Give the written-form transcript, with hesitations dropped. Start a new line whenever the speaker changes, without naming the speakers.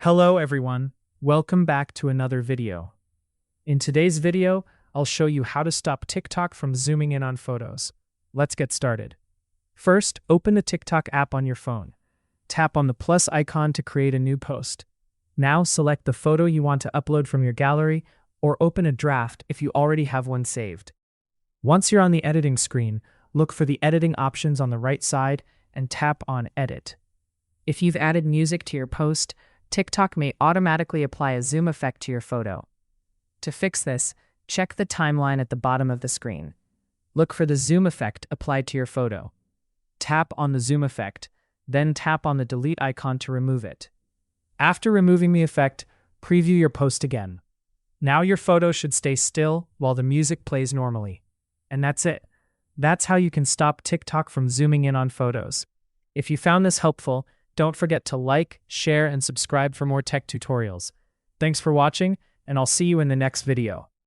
Hello everyone, welcome back to another video. In today's video, I'll show you how to stop TikTok from zooming in on photos. Let's get started. First, open the TikTok app on your phone. Tap on the plus icon to create a new post. Now select the photo you want to upload from your gallery or open a draft if you already have one saved. Once you're on the editing screen, look for the editing options on the right side and tap on Edit.
If you've added music to your post, TikTok may automatically apply a zoom effect to your photo. To fix this, check the timeline at the bottom of the screen. Look for the zoom effect applied to your photo. Tap on the zoom effect, then tap on the delete icon to remove it.
After removing the effect, preview your post again. Now your photo should stay still while the music plays normally. And that's it. That's how you can stop TikTok from zooming in on photos. If you found this helpful, don't forget to like, share, and subscribe for more tech tutorials. Thanks for watching, and I'll see you in the next video.